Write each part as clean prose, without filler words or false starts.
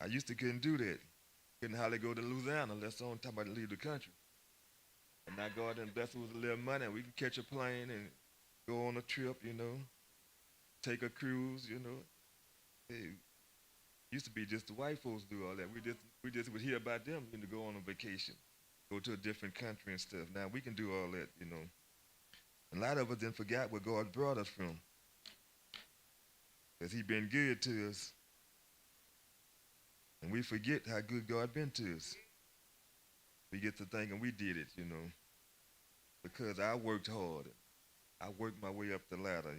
I used to couldn't do that. Couldn't hardly go to Louisiana unless someone talking about to leave the country. And now God and bless us with a little money. We can catch a plane and go on a trip, take a cruise, Hey, used to be just the white folks do all that. We just would hear about them, go on a vacation, go to a different country and stuff. Now we can do all that. A lot of us then forgot where God brought us from, because He been good to us, and we forget how good God been to us. We get to thinking we did it, because I worked hard. I worked my way up the ladder.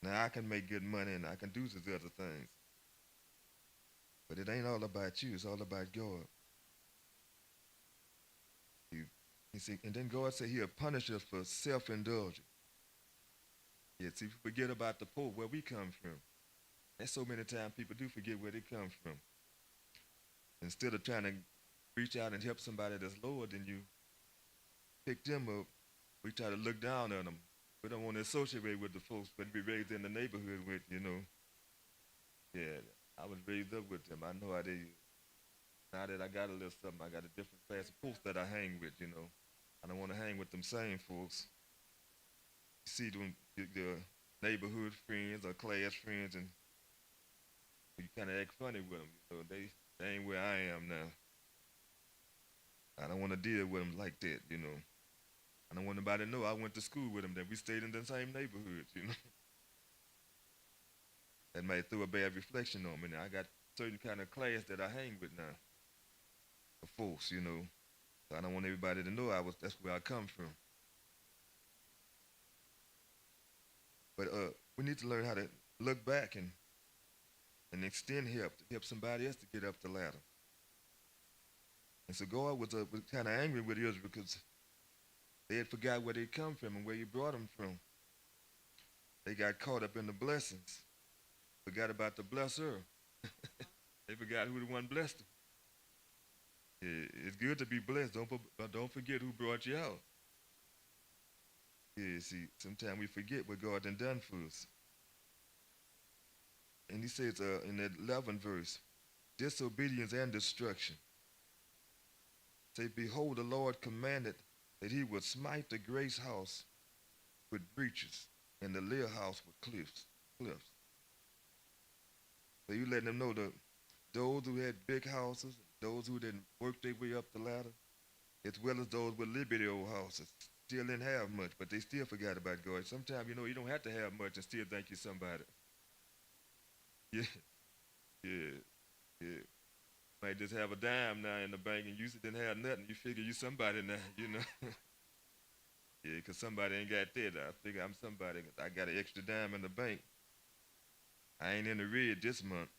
Now I can make good money and I can do these other things. But it ain't all about you, it's all about God. You see, and then God said He'll punish us for self-indulgence. Yeah, see, we forget about the poor, where we come from. And so many times people do forget where they come from. Instead of trying to reach out and help somebody that's lower than you, pick them up, we try to look down on them. We don't want to associate with the folks that we raised in the neighborhood with. Yeah, I was raised up with them. I know how they. Now that I got a little something, I got a different class of folks that I hang with. I don't want to hang with them same folks. You see them, the neighborhood friends or class friends, and you kind of act funny with them. They ain't where I am now. I don't want to deal with them like that. I don't want nobody to know I went to school with them, that we stayed in the same neighborhood. That might throw a bad reflection on me. Now, I got certain kind of class that I hang with now, of folks. So I don't want everybody to know that's where I come from. But we need to learn how to look back and extend help to help somebody else to get up the ladder. And so God was kind of angry with Israel because they had forgot where they come from and where He brought them from. They got caught up in the blessings, forgot about the blesser. They forgot who the one blessed them. It's good to be blessed. Don't forget who brought you out. Yeah, see, sometimes we forget what God done for us. And He says in that 11th verse, disobedience and destruction. Say, behold, the Lord commanded that He would smite the grace house with breaches and the little house with cliffs. So you letting them know that those who had big houses, those who didn't work their way up the ladder, as well as those with liberty old houses, still didn't have much, but they still forgot about God. Sometimes, you don't have to have much and still think you're somebody. Yeah, yeah, yeah. Might just have a dime now in the bank and you didn't have nothing. You figure you somebody now. Yeah, because somebody ain't got that. I figure I'm somebody. I got an extra dime in the bank. I ain't in the red this month.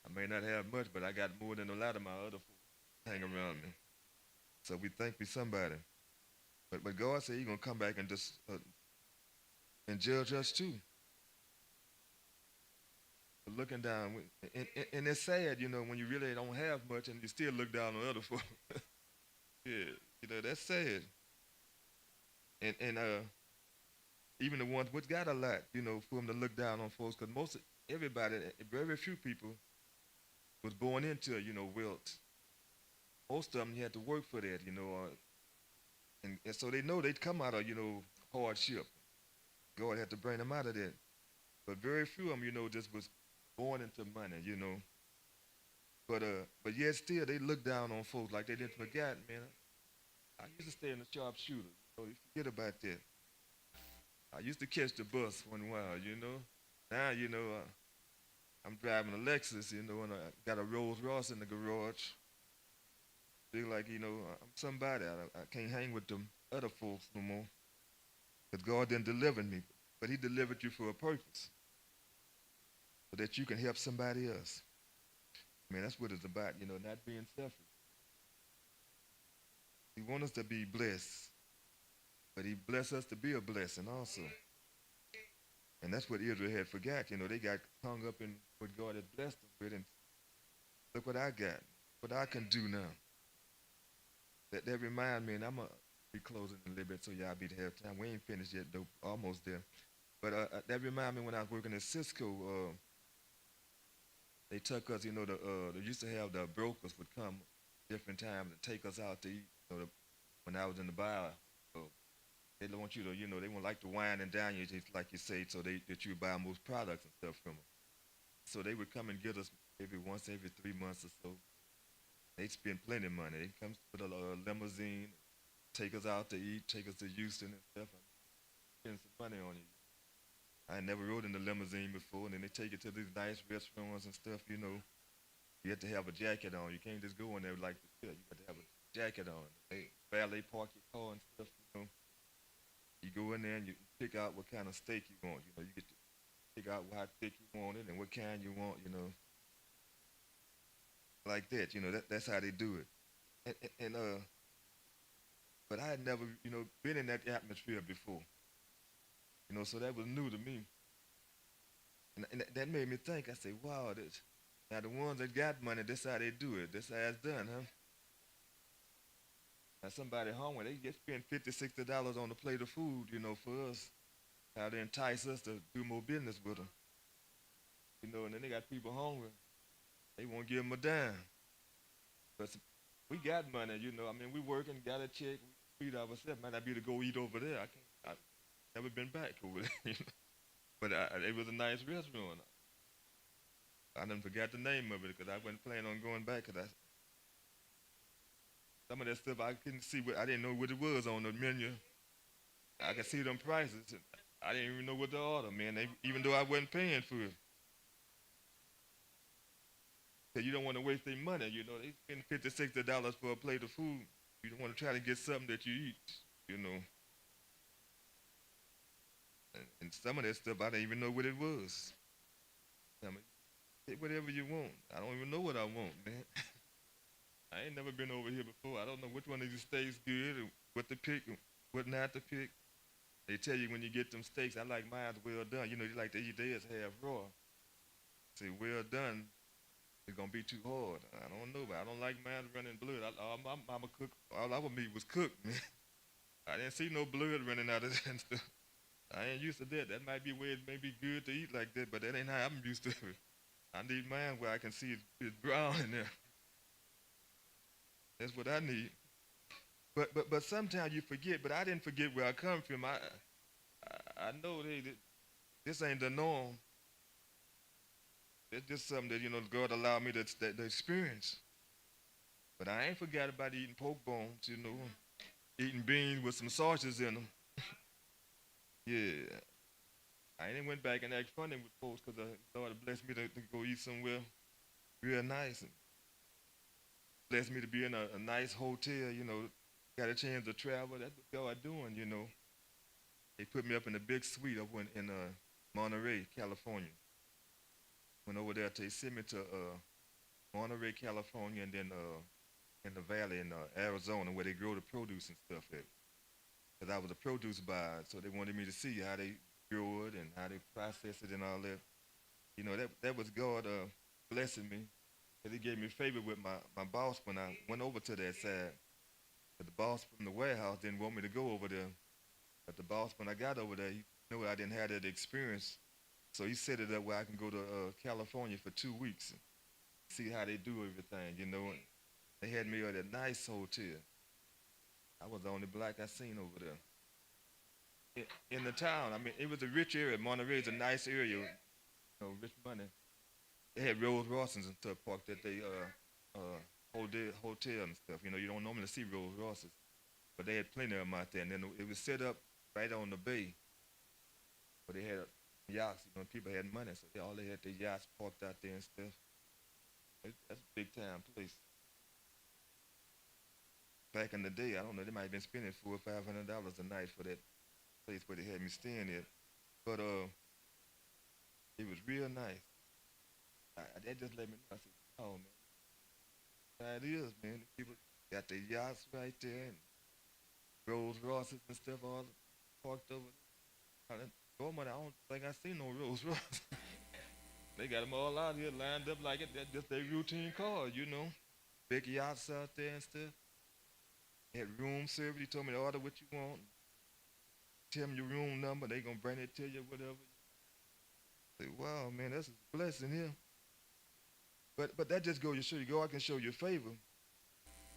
I may not have much, but I got more than a lot of my other folks hang around me. So we think we somebody. But God said He's gonna come back and just and judge us too. Looking down, and it's sad, when you really don't have much and you still look down on other folks. Yeah, that's sad. And even the ones which got a lot, for them to look down on folks, because everybody, very few people was born into, wealth. Most of them you had to work for that. And so they know they'd come out of, hardship. God had to bring them out of that. But very few of them, just was born into money. But yet still they look down on folks like they didn't forget, man. I used to stay in the sharpshooter. You forget about that. I used to catch the bus one while. Now, I'm driving a Lexus, and I got a Rolls Royce in the garage. Feel like, I'm somebody. I can't hang with them other folks no more. Because God didn't deliver me. But He delivered you for a purpose. So that you can help somebody else. Man, that's what it's about, not being selfish. He wants us to be blessed. But He blessed us to be a blessing also. And that's what Israel had forgot. They got hung up in what God had blessed them with. And look what I got. What I can do now. That remind me, and I'm going to be closing a little bit so y'all be to have time. We ain't finished yet, though. Almost there. But that remind me when I was working at Cisco, They took us, they used to have the brokers would come different times and take us out to eat. When I was in the bar, so they don't want you to, they won't like to wine and dine you, just like you say, so that you buy most products and stuff from them. So they would come and get us maybe once every 3 months or so. They'd spend plenty of money. They'd come with a limousine, take us out to eat, take us to Houston and stuff, and spend some money on you. I had never rode in the limousine before, and then they take you to these nice restaurants and stuff. You have to have a jacket on. You can't just go in there like the You got to have a jacket on. They valet park your car and stuff. You go in there and you pick out what kind of steak you want. You get to pick out how thick you want it and what kind you want. Like that. That's how they do it. But I had never, been in that atmosphere before. So that was new to me. And that made me think. I said, wow, now the ones that got money, that's how they do it. That's how it's done, huh? Now somebody hungry, they get spend $50, $60 on a plate of food, for us. How they entice us to do more business with them. And then they got people hungry. They won't give them a dime. But we got money, I mean, we working, got a check, we feed ourselves. Might not be to go eat over there. I've never been back over there. But it was a nice restaurant. I done forgot the name of it because I wasn't planning on going back. Some of that stuff I couldn't see. I didn't know what it was on the menu. I could see them prices. I didn't even know what to order, man. Even though I wasn't paying for it. Cause you don't want to waste their money. They spend $50, $60 for a plate of food. You don't want to try to get something that you eat. You know. And some of that stuff I didn't even know what it was. I mean, get whatever you want. I don't even know what I want, man. I ain't never been over here before. I don't know which one of these steaks good or what to pick and what not to pick. They tell you when you get them steaks, I like mine well done. They like to eat theirs half raw. Say well done, it's gonna be too hard. I don't know, but I don't like mine running blood. All my mama cooked, all our meat was cooked, man. I didn't see no blood running out of that stuff. I ain't used to that. That might be where it may be good to eat like that, but that ain't how I'm used to it. I need mine where I can see it's brown in there. That's what I need. But sometimes you forget. But I didn't forget where I come from. I know this ain't the norm. It's just something that God allowed me to experience. But I ain't forgot about eating pork bones. Eating beans with some sausages in them. Yeah. I ain't went back and act funny with folks because the Lord blessed me to go eat somewhere real nice and blessed me to be in a nice hotel. Got a chance to travel. That's what God doing. They put me up in a big suite up in Monterey, California. Went over there to they sent me to Monterey, California, and then in the valley in Arizona where they grow the produce and stuff at. Because I was a produce buyer, so they wanted me to see how they grow it and how they process it and all that. That was God blessing me. Because he gave me favor with my boss when I went over to that side. But the boss from the warehouse didn't want me to go over there. But the boss, when I got over there, he knew I didn't have that experience. So he set it up where I can go to California for 2 weeks and see how they do everything. And they had me at a nice hotel. I was the only black I seen over there. In the town, I mean, it was a rich area. Monterey is a nice area, rich money. They had Rolls Royces and stuff parked at they hotel and stuff. You don't normally see Rolls Royces, but they had plenty of them out there. And then it was set up right on the bay, but they had yachts. People had money, so they had their yachts parked out there and stuff. That's a big time place. Back in the day, I don't know, they might have been spending $400 or $500 a night for that place where they had me staying at. But it was real nice. That just let me know. I said, oh man, that is, man. The people got their yachts right there and Rolls Royces and stuff all parked over there. Normally, I don't think I seen no Rolls Royce. They got them all out here lined up like it. That's just their routine car. Big yachts out there and stuff. They had room service. He told me to order what you want. Tell them your room number. They gonna bring it to you, whatever. I say, wow, man, that's a blessing here. But that just goes to show you, God can show you favor,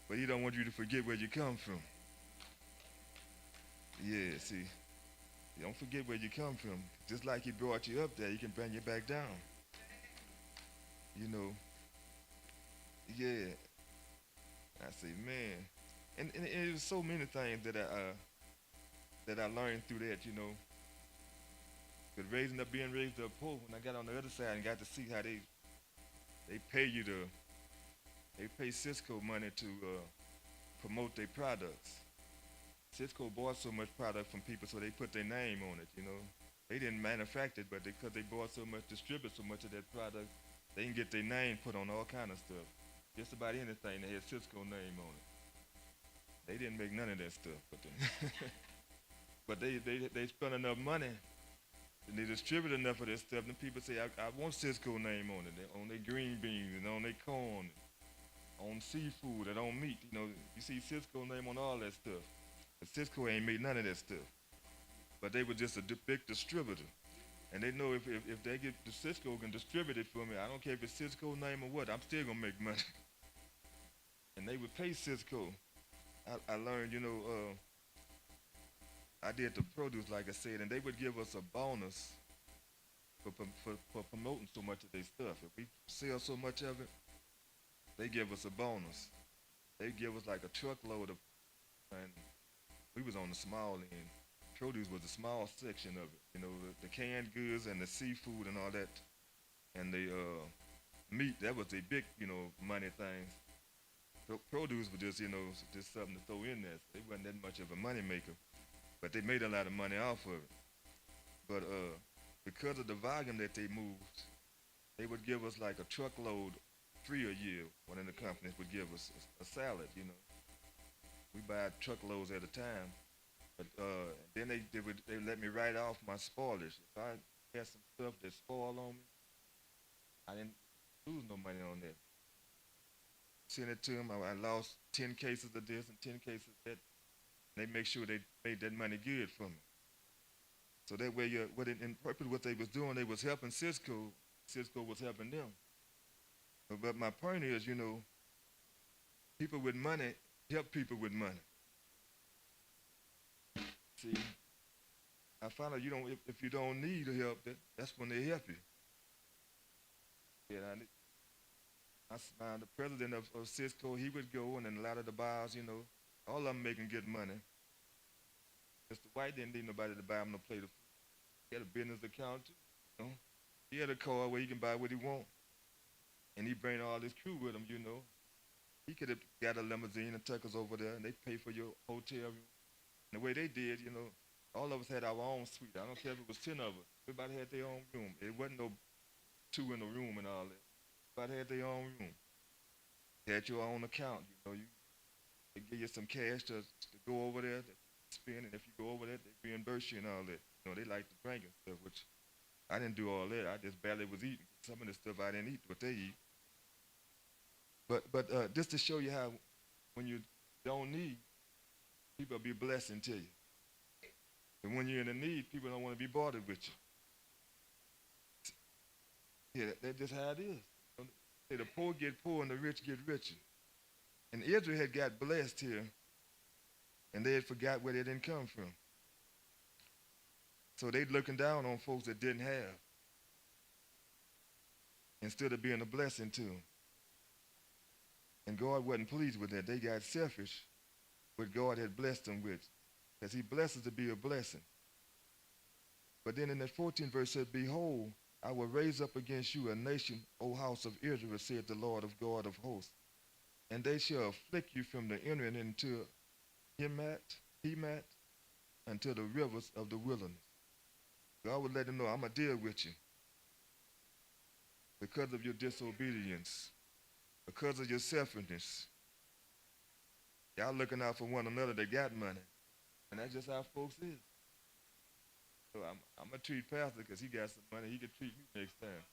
but He don't want you to forget where you come from. Yeah, see, don't forget where you come from. Just like He brought you up there, He can bring you back down. You know, yeah. I say, man, and it was so many things that I learned through that. You know, but being raised up poor. When I got on the other side and got to see how they pay you to they pay Cisco money to promote their products. Cisco bought so much product from people, so they put their name on it. You know, they didn't manufacture it, but because they bought so much, distribute so much of that product, they can get their name put on all kind of stuff. Just about anything that had Cisco name on it. They didn't make none of that stuff, but they spent enough money and they distribute enough of this stuff. And people say, I want Cisco name on it, on their green beans and on their corn, on seafood and on meat. You know, you see Cisco name on all that stuff. But Cisco ain't made none of that stuff. But they were just a big distributor. And they know if they get the Cisco can distribute it for me, I don't care if it's Cisco name or what, I'm still gonna make money. And they would pay Cisco. I learned, I did the produce like I said, and they would give us a bonus for promoting so much of their stuff. If we sell so much of it, they give us a bonus. They give us like a truckload of, and we was on the small end. Produce was a small section of it. You know, the canned goods and the seafood and all that, and the meat. That was a big, money thing. So produce was just, just something to throw in there. So it wasn't that much of a money maker, but they made a lot of money off of it. But because of the volume that they moved, they would give us like a truckload free a year. One of the companies would give us a salad. We buy truckloads at a time. But then they let me write off my spoilage. If I had some stuff that spoiled on me, I didn't lose no money on that. Send it to them. I lost 10 cases of this and 10 cases of that. They make sure they made that money good for me. So that way, in purpose, what they was doing, they was helping Cisco. Cisco was helping them. But my point is, people with money help people with money. See, I found out if you don't need help, that's when they help you. Yeah, the president of Cisco, he would go, and then a lot of the buyers, all of them making good money. Mr. White didn't need nobody to buy him no plate of food. He had a business account too. He had a car where he can buy what he want, and he bring all his crew with him. He could have got a limousine and took us over there, and they pay for your hotel room. And the way they did, all of us had our own suite. I don't care if it was 10 of us. Everybody had their own room. It wasn't no two in a room and all that. Everybody had their own room. You had your own account. They give you some cash to go over there, that you spend, and if you go over there, they reimburse you and all that. They like to drink and stuff, which I didn't do all that. I just barely was eating. Some of the stuff I didn't eat, what they eat. But just to show you how when you don't need, people will be a blessing to you. And when you're in a need, people don't want to be bothered with you. Yeah, that's just how it is. Say the poor get poor and the rich get richer. And Israel had got blessed here, and they had forgot where they didn't come from. So they looking down on folks that didn't have, instead of being a blessing to them. And God wasn't pleased with that. They got selfish, what God had blessed them with, because He blesses to be a blessing. But then in that 14th verse said, "Behold, I will raise up against you a nation, O house of Israel, said the Lord of God of hosts. And they shall afflict you from the entering into Hemat, unto the rivers of the wilderness." God would let them know, I'm going to deal with you because of your disobedience, because of your selfishness. Y'all looking out for one another that got money. And that's just how folks is. So I'm going to treat Pastor because he got some money. He can treat me next time.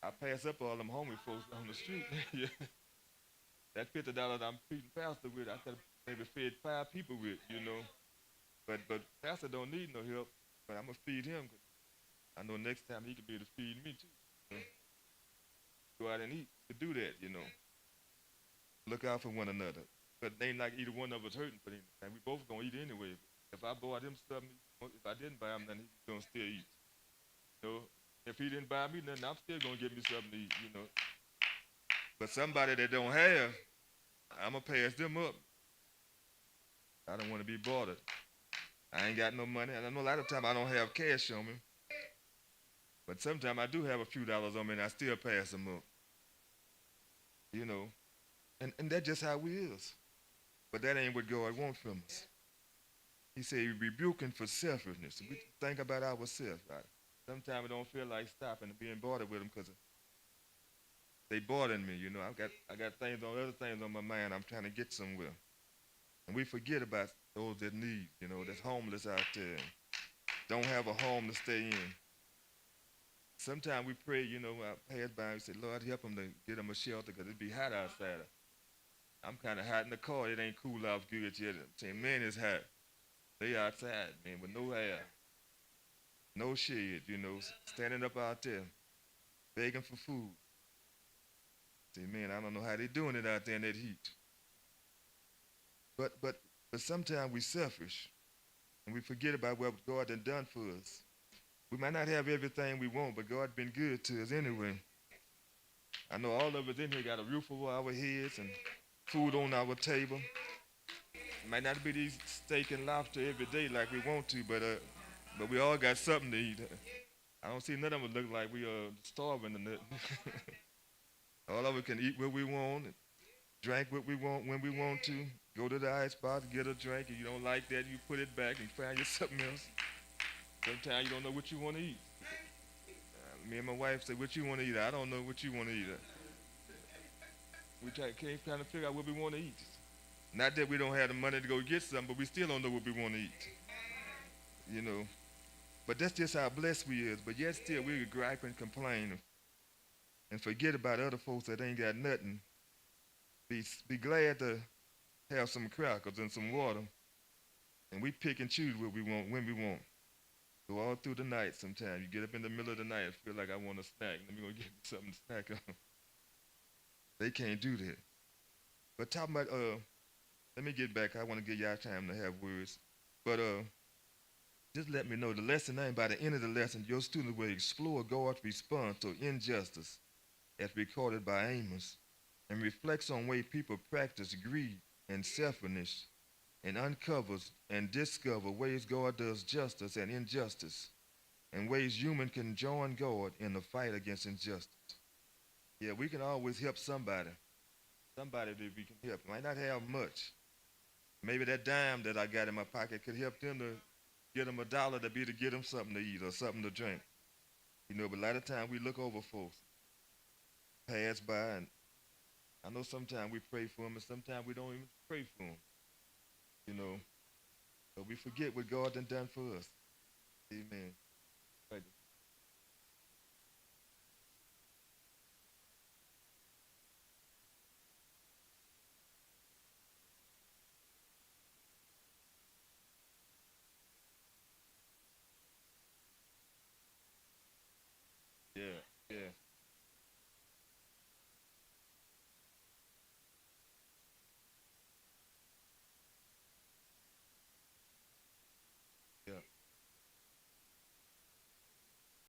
I pass up all them homeless folks on the street. Yeah. That $50 I'm treating Pastor with, I could have maybe fed 5 people with, But Pastor don't need no help. But I'm going to feed him because I know next time he could be able to feed me too. go out and eat to do that, you know. Look out for one another. But it ain't like either one of us hurting for anything. We both gonna eat anyway. If I bought him something, if I didn't buy him nothing, he's gonna still eat. You know, if he didn't buy me nothing, I'm still gonna get me something to eat, you know. But somebody that don't have, I'ma pass them up. I don't want to be bothered. I ain't got no money. And I know a lot of time I don't have cash on me. But sometimes I do have a few dollars on me and I still pass them up. You know. And that's just how we is. But that ain't what God wants from us. He said he rebuking for selfishness. We think about ourselves, right? Sometimes it don't feel like stopping and being bothered with them because they bothering me, you know. I got things on other things on my mind I'm trying to get somewhere. And we forget about those that need, you know, that's homeless out there, don't have a home to stay in. Sometimes we pray, you know, I pass by and say, Lord, help them to get them a shelter because it be hot outside. I'm kind of hot in the car. It ain't cool off good yet. I'm saying, man, it's hot. They outside, man, with no air, no shade, you know, standing up out there, begging for food. Say, man, I don't know how they doing it out there in that heat. But but but sometimes we selfish and we forget about what God done for us. We might not have everything we want, but God been good to us anyway. I know all of us in here got a roof over our heads and food on our table. It might not be these steak and lobster every day like we want to, but we all got something to eat. I don't see none of us look like we are starving or nothing. All of us can eat what we want, drink what we want when we want to. Go to the ice box, get a drink. If you don't like that, you put it back and find you something else. Sometimes you don't know what you want to eat. Me and my wife say, "What you want to eat?" I don't know what you want to eat. We can't kind of figure out what we want to eat. Not that we don't have the money to go get something, but we still don't know what we want to eat. You know. But that's just how blessed we is. But yet still we gripe and complain and forget about other folks that ain't got nothing. Be glad to have some crackers and some water, and we pick and choose what we want when we want. Go all through the night sometimes. You get up in the middle of the night and feel like I want a snack. Let me go get me something to snack on. They can't do that. But talking about let me get back. I want to give y'all time to have words. But just let me know the lesson ain't by the end of the lesson, your students will explore God's response to injustice as recorded by Amos and reflects on way people practice greed and selfishness and uncovers and discover ways God does justice and injustice and ways human can join God in the fight against injustice. Yeah, we can always help somebody. Somebody that we can help. Might not have much. Maybe that dime that I got in my pocket could help them to get them $1 to be to get them something to eat or something to drink. You know, but a lot of times we look over folks, pass by, and I know sometimes we pray for them and sometimes we don't even pray for them. You know, but we forget what God done for us. Amen.